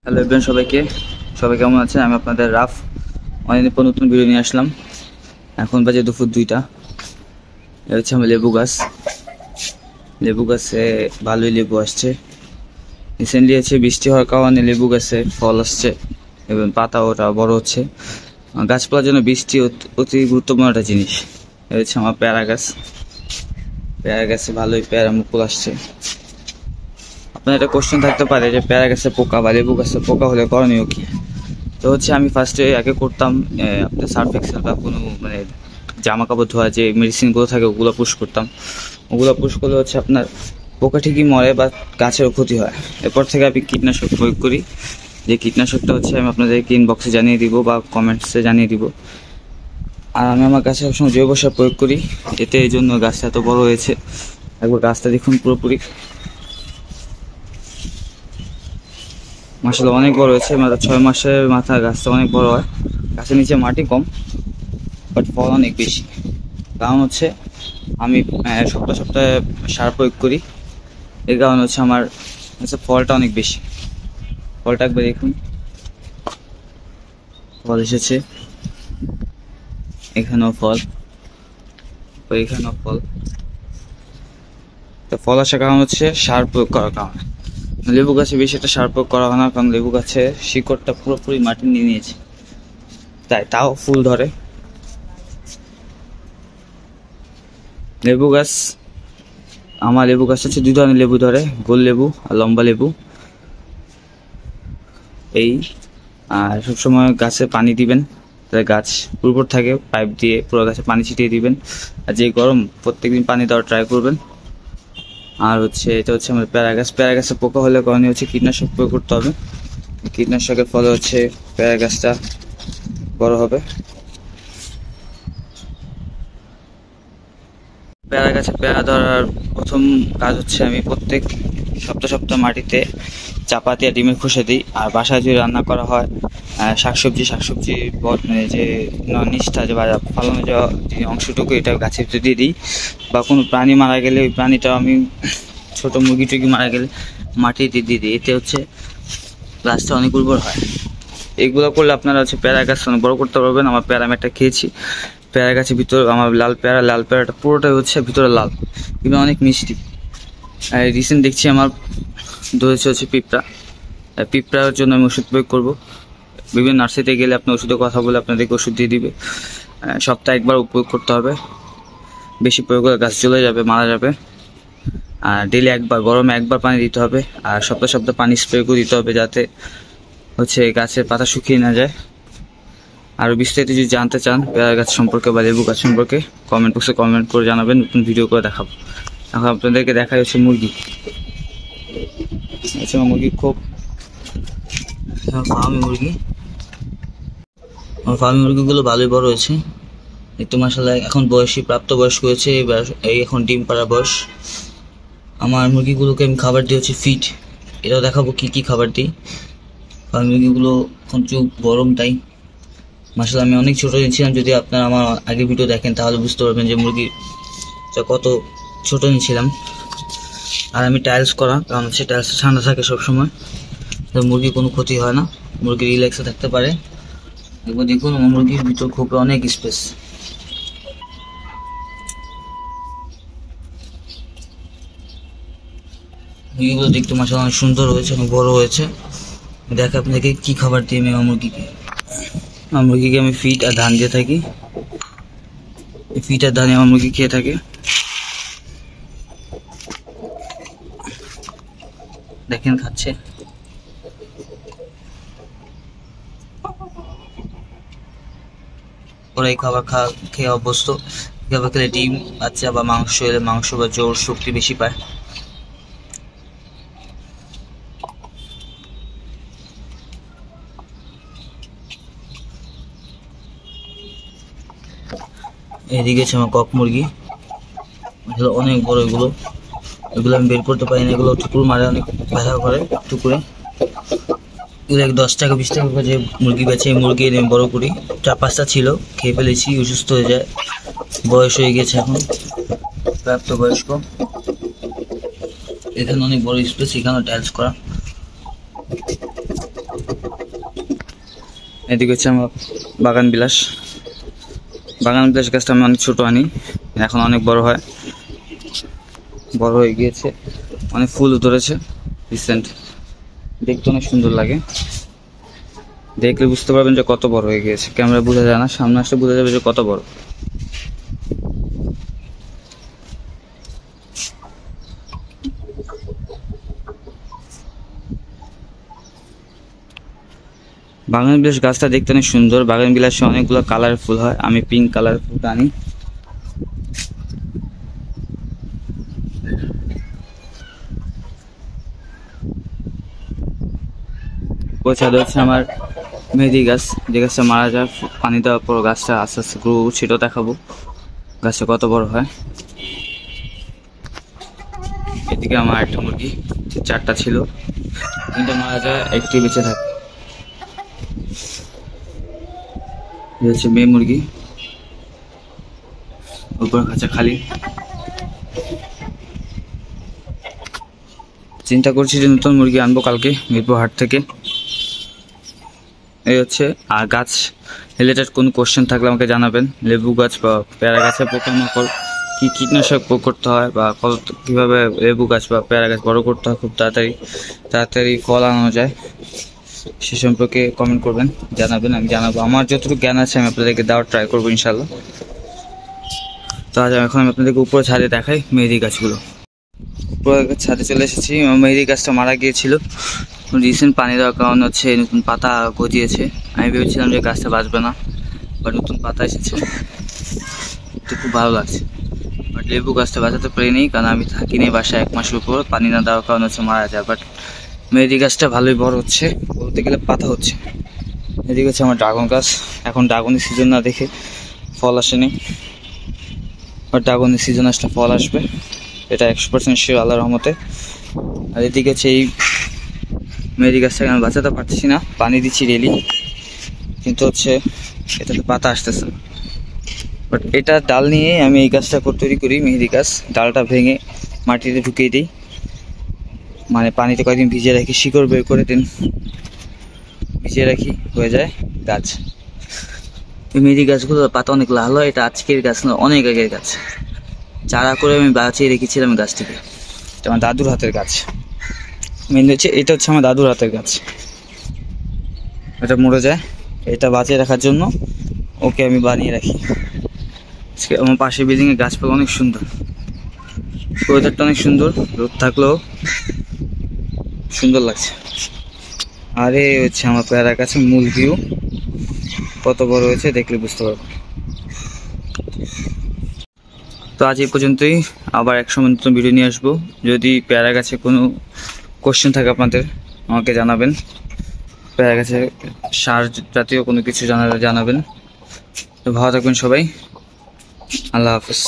Hello everyone, সবাই কেমন আছেন? আমি আপনাদের রাফ অনেকদিন পর নতুন ভিডিও নিয়ে আসলাম। এখন বাজে দুপুর 2টা। এটা হচ্ছে আমার লেবু গাছে ভালোই লেবু আসছে। রিসেন্টলি হচ্ছে বৃষ্টি হওয়ার কারণে লেবু গাছে ফল আসছে এবং পাতা ওটা বড় হচ্ছে। গাছপালার জন্য বৃষ্টি অতি গুরুত্বপূর্ণ একটা জিনিস। এটা হচ্ছে আমার পেয়ারা গাছে ভালোই পেয়ারা মুকুল আসছে। আপনার একটা কোশ্চেন থাকতে পারে যে পেয়ারা গাছে পোকা বা লেবু গাছে পোকা হলে করণীয় কি? তো হচ্ছে আমি ফার্স্টে আগে করতাম আপনার সার্ফ এক্সেল বা কোনো মানে জামা কাপড় ধোয়া যে মেডিসিনগুলো থাকে ওগুলো পুশ করতাম। ওগুলো পুশ করলে হচ্ছে আপনার পোকা ঠিকই মরে বা গাছেরও ক্ষতি হয়। এরপর থেকে আমি কীটনাশক প্রয়োগ করি। যে কীটনাশকটা হচ্ছে আমি আপনাদেরকে ইনবক্সে জানিয়ে দিব বা কমেন্টসে জানিয়ে দিব। আর আমি আমার গাছে সবসময় জৈব সার প্রয়োগ করি। এতে এই জন্য গাছটা এত বড় হয়েছে। একবার গাছটা দেখুন পুরোপুরি মাসাল্লাহ অনেক বড় হয়েছে। মাত্র 6 মাসের মাথা গাছটা অনেক বড় হয়। গাছের নিচে মাটি কম বাট ফল অনেক বেশি। কারণ হচ্ছে আমি সপ্তাহে সপ্তাহে সার প্রয়োগ করি। এই কারণে হচ্ছে আমার হচ্ছে ফলটা অনেক বেশি। ফলটা একবার দেখুন, ফল এসেছে, এখানেও ফল, এখানেও ফল। তো ফল আসার কারণ হচ্ছে সার প্রয়োগ করার কারণে। লেবু গাছে বেশি একটা সার প্রয়োগ করা হয় না, কারণ লেবু গাছে শিকড়টা পুরোপুরি মাটি নিয়ে নিয়েছে, তাও ফুল ধরে। লেবু গাছ আমার লেবু গাছ হচ্ছে 2 ধরনের লেবু ধরে, গোল লেবু আর লম্বা লেবু। এই আর সবসময় গাছে পানি দিবেন, তাহলে গাছ উর্বর থাকে। পাইপ দিয়ে পুরো গাছে পানি ছিটিয়ে দিবেন। আর যে গরম, প্রত্যেকদিন পানি দেওয়ার ট্রাই করবেন। আর হচ্ছে এটা হচ্ছে আমাদের প্যারা গাছে পোকা হলে করণীয় হচ্ছে কীটনাশক প্রয়োগ করতে হবে। কীটনাশকের ফলে হচ্ছে প্যারা গাছটা বড় হবে। পেয়ারা গাছে পেয়ারা ধরার প্রথম কাজ হচ্ছে আমি প্রত্যেক সপ্তাহ মাটিতে চাপা দিয়ে ডিমের খোসা দিই। আর বাসায় যদি রান্না করা হয় শাকসবজি মানে যে নিচটা যে ফালানো যাওয়া যে অংশটুকু, এটা গাছের ভিতরে দিয়ে দিই। বা কোনো প্রাণী মারা গেলে ওই প্রাণীটা আমি ছোটো মুরগি টুরগি মারা গেলে মাটিতে দিয়ে দিই। এতে হচ্ছে গাছটা অনেক উর্বর হয়। এগুলো করলে আপনারা হচ্ছে পেয়ারা গাছ অনেক বড় করতে পারবেন। আমার পেয়ারা আমি একটা খেয়েছি। পেয়ারা গাছের ভিতর আমার লাল পেয়ারাটা পুরোটাই হচ্ছে ভিতরে লাল, কিন্তু অনেক মিষ্টি। আর রিসেন্ট দেখছি আমার ধরেছে হচ্ছে পিঁপড়ার জন্য আমি ওষুধ প্রয়োগ করবো। বিভিন্ন নার্সারিতে গেলে আপনি ওষুধের কথা বলে আপনাদেরকে ওষুধ দিয়ে দিবে। সপ্তাহে একবার উপয়োগ করতে হবে। বেশি প্রয়োগ করে গাছ চলে যাবে, মারা যাবে। আর ডেলি গরমে একবার পানি দিতে হবে। আর সপ্তাহে পানি স্প্রে করে দিতে হবে, যাতে হচ্ছে গাছের পাতা শুকিয়ে না যায়। আরও বিস্তারিত যদি জানতে চান পেয়ারা গাছ সম্পর্কে বা লেবু গাছ সম্পর্কে, কমেন্ট বক্সে কমেন্ট করে জানাবেন, নতুন ভিডিও করে দেখাবো। এখন আপনাদেরকে দেখাই হচ্ছে মুরগি। আচ্ছা, মুরগি খুব ফার্মি মুরগিগুলো ভালোই বড় হয়েছে একটু মাসাল্লাহ। এখন প্রাপ্তবয়স্ক হয়েছে, এই এখন ডিম পাড়ার বয়স। আমার মুরগিগুলোকে আমি খাবার দিই হচ্ছে ফিড। এটাও দেখাবো কি খাবার দিই। ফার্মি মুরগিগুলো এখন চোখ গরম, তাই মাসাল্লাহ আমি অনেক ছোটো নিয়েছিলাম। যদি আপনারা আমার আগের ভিডিও দেখেন তাহলে বুঝতে পারবেন যে মুরগিটা কত ছোটো নিয়েছিলাম। আর আমি টাইলস করা, কারণ হচ্ছে টাইলস ঠান্ডা থাকে সবসময়, মুরগির কোনো ক্ষতি হয় না, মুরগি রিল্যাক্সে থাকতে পারে। এবার দেখুন আমার মুরগির ভিতর খোপে অনেক স্পেস। মুরগিগুলো দেখতে মাসাল্লাহ অনেক সুন্দর হয়েছে, অনেক বড় হয়েছে। দেখে আপনাকে কি খাবার দিই আমি আমার মুরগিকে আমি ফিট আর ধান দিয়ে থাকি। ফিট আর ধান আমার মুরগি খেয়ে থাকে। দেখেন খাচ্ছে। ওরা এই খাবার খেয়ে অভ্যস্ত। খাবার খেলে ডিম, বাচ্চা বা মাংস এলে মাংস বা জোর শক্তি বেশি পায়। এদিকে আছে আমার কক মুরগি, অনেক বড়। এগুলো আমি বের করতে পারি না, এগুলো ঠুকুর মারে, অনেক ব্যথা করে টুকুরে। এগুলো 10 টাকা 20 টাকা করে যে মুরগি বেছে, এই মুরগি আমি বড় করি। 4-5টা ছিল, খেয়ে ফেলেছি, অসুস্থ হয়ে যায়, বয়স হয়ে গেছে এখন প্রাপ্তবয়স্ক। এখানে অনেক বড় স্পেস, এখানে টাইলস করা। এদিকে হচ্ছে আমার বাগান বিলাস। বাগান বিলাস গাছটা আমি অনেক ছোট আনি, এখন অনেক বড় হয়, বড় হয়ে গিয়েছে, অনেক ফুলও ধরেছে রিসেন্ট, দেখতে অনেক সুন্দর লাগে। দেখলে বুঝতে পারবেন যে কত বড় হয়ে গিয়েছে, ক্যামেরা বোঝা যায় না, সামনে আসলে বোঝা যাবে যে কত বড়। বাগান বিলাস গাছটা দেখতে অনেক সুন্দর। বাগান বিলাসে অনেকগুলো কালার ফুল হয়, আমি পিঙ্ক কালার ফুলটা আনি। ওই ছাদে হচ্ছে আমার মেহেদি গাছ, যে গাছটা মারা যায়, পানি দেওয়ার পর গাছটা আস্তে আস্তে গ্রো, সেটাও দেখাবো গাছটা কত বড় হয়। এদিকে আমার একটা মুরগি, 4টা ছিল, 3টা মারা যায়, একটি বেঁচে থাকে। এই হচ্ছে মেয়ে মুরগি, উপর খাঁচা খালি। চিন্তা করছি যে নতুন মুরগি আনবো কালকে মিরপুর হাট থেকে। এই হচ্ছে, আর গাছ রিলেটেড কোনো কোশ্চেন থাকলে আমাকে জানাবেন। লেবু গাছ বা পেয়ারা গাছে পোকামাকড় কি কীটনাশক প্রয়োগ করতে হয়, বা কীভাবে লেবু গাছ বা পেয়ারা গাছ বড় করতে হয় খুব তাড়াতাড়ি ফল আনানো যায়, সে সম্পর্কে কমেন্ট করবেন, জানাবেন, আমি জানাবো। আমার যতটুকু জ্ঞান আছে আমি আপনাদেরকে দেওয়ার ট্রাই করবো ইনশাল্লাহ। তো আজ এখন আমি আপনাদেরকে উপরে ছাদে দেখাই মেহেদি গাছগুলো। উপরে ছাদে চলে এসেছি। মেহেদি গাছটা মারা গিয়েছিল, রিসেন্ট পানি দেওয়ার কারণে হচ্ছে নতুন পাতা গজিয়েছে। আমি ভেবেছিলাম যে গাছটা বাঁচবে না, বাট নতুন পাতা এসেছে, তো খুব ভালো লাগছে। বাট লেবু গাছটা বাঁচাতে পারিনি, কারণ আমি থাকিনি বাসায় 1 মাসের উপর, পানি না দেওয়ার কারণে হচ্ছে মারা যায়। বাট মেহেদি গাছটা ভালোই বড় হচ্ছে, বলতে গেলে পাতা হচ্ছে। এদিকে হচ্ছে আমার ড্রাগন গাছ, এখন ড্রাগনের সিজন না দেখে ফল আসেনি, বাট ড্রাগনের সিজন আসলে ফল আসবে, এটা 100% শিওর আল্লাহর রহমতে। আর এদিকে হচ্ছে এই মেহেদি গাছটাকে আমি বাঁচাতে পারতেছি না, পানি দিচ্ছি ডেলি, কিন্তু হচ্ছে এটাতে পাতা আসতেছে না। বাট এটা ডাল নিয়ে আমি এই গাছটা তৈরি করি, মেহেদি গাছ। ডালটা ভেঙে মাটিতে ঢুকিয়ে দিই, মানে পানিতে কয়েকদিন ভিজিয়ে রাখি, শিকড় বের করে দিন ভিজিয়ে রাখি, হয়ে যায় গাছ। এই মেহেদি গাছগুলোর পাতা অনেক লাল হয়, এটা আজকের গাছ না, অনেক আগের গাছ। চারা করে আমি বাঁচিয়ে রেখেছিলাম গাছটিকে, এটা আমার দাদুর হাতের গাছ। মেন হচ্ছে এটা হচ্ছে আমার দাদুর হাতের গাছ, এটা মরে যায়, এটা বাঁচিয়ে রাখার জন্য ওকে আমি বানিয়ে রাখি। আমার পাশের বিল্ডিংয়ের গাছপালা অনেক সুন্দর, ওয়েদারটা অনেক সুন্দর, রোদ থাকলেও সুন্দর লাগছে। আর এই হচ্ছে আমার পেয়ারা গাছের মূল ভিউ, কত বড় হয়েছে দেখলে বুঝতে পারবো। তো আজ এই পর্যন্তই, আবার এক সময় নতুন ভিডিও নিয়ে আসবো। যদি পেয়ারা গাছে কোনো কোশ্চেন থাকে আপনাদের আমাকে জানাবেন, পেয়ারা গাছে সার জাতীয় কোনো কিছু জানাবেন। তো ভালো থাকবেন সবাই, আল্লাহ হাফেজ।